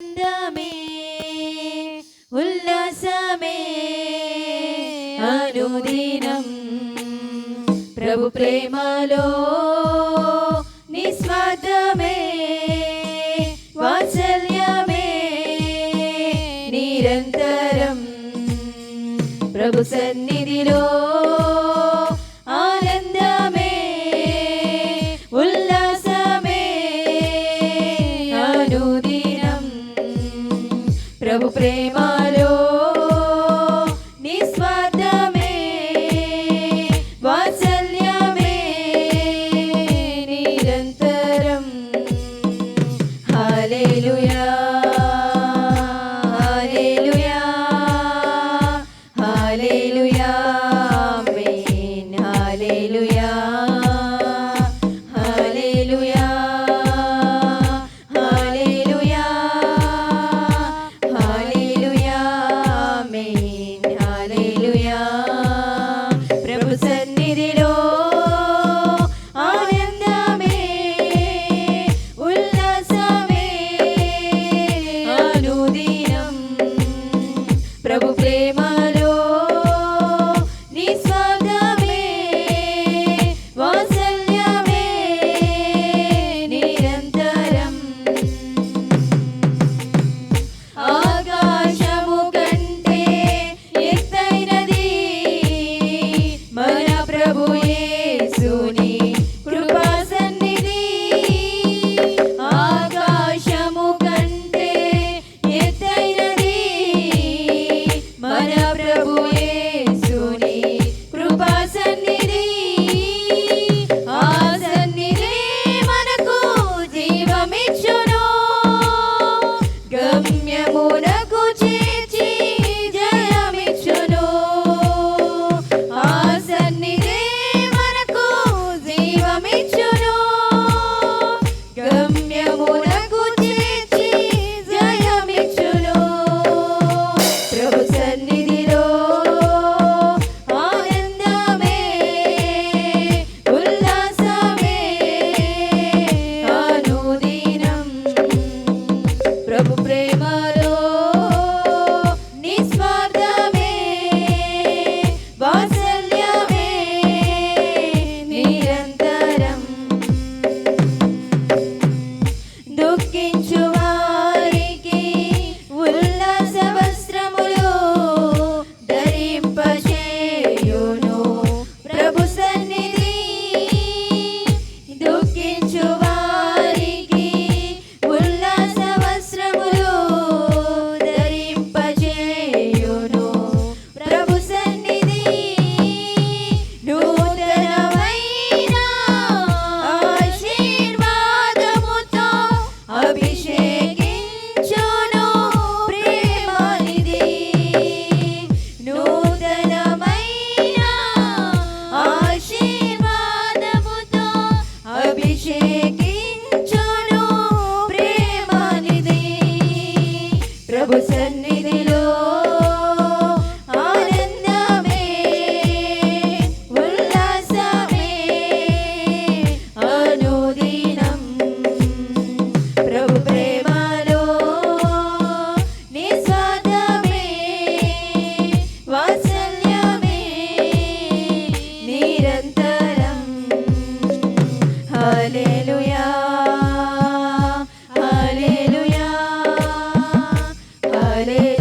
ఆనందమే ఉల్లాసమే అనుదినం ప్రభు ప్రేమలో నిస్వార్థమే వాత్సల్యమే నిరంతరం ప్రభు సన్నిధిలో ఆనందమే ఉల్లాసమే అనుదినం ప్రభు ప్రేమలో నిస్వార్థమే వాత్సల్యమే నిరంతరం. హల్లెలూయా హల్లెలూయా హల్లెలూయా ఆమేన్. హల్లెలూయా హల్లెలూయా హల్లెలూయా హల్లెలూయా ఆమేన్. హల్లెలూయా. ప్రభు సన్నిధిలో ఆనందమే ఉల్లాసమే అనుదినం ప్రభు ప్రేమలో నిస్వార్థమే వాత్సల్యమే నిరంతరం. ఆకాశము కంటే ఎత్తైనది మన ప్రభు యేసుని కృపా సన్నిధి. ఆకాశము కంటే ఎత్తైనది మన ప్రభు యేసుని కృపా సన్నిధి. ఆ సన్నిధి మనకు జీవమిచ్చును, గమ్యమునకు చేర్చి జయమిచ్చును. ఆ సన్నిధి మనకు జీవమిచ్చును, గమ్యమునకు చేర్చి జయమిచ్చును. ప్రభు సన్నిధిలో ఆనందమే ఉల్లాసమే అనుదినం ప్రభు ప్రేమలో నిస్వార్థమే వాత్సల్యమే నిరంతరం. దుఃఖించు వారికి ఉల్లాస వస్త్రములు ధరింపచేయును ప్రభు సన్నిధి. దుఃఖించు వారికి ఉల్లాస వస్త్రములు ధరింపచేయును ప్రభు సన్నిధి. నూతనమైన ఆశీర్వాదముతో అభిషేకించును ప్రేమనిధి. నూతనమైన ఆశీర్వాదముతో అభిషేకించును ప్రేమనిధి. ప్రభు సన్నిధిలో ఆనందమే ఉల్లాసమే అనుదినం ప్రభు ప్రేమలో నిస్వార్థమే వాత్సల్యమే నిరంతరం. హల్లెలూయా హల్లెలూయా హల్లెలూయా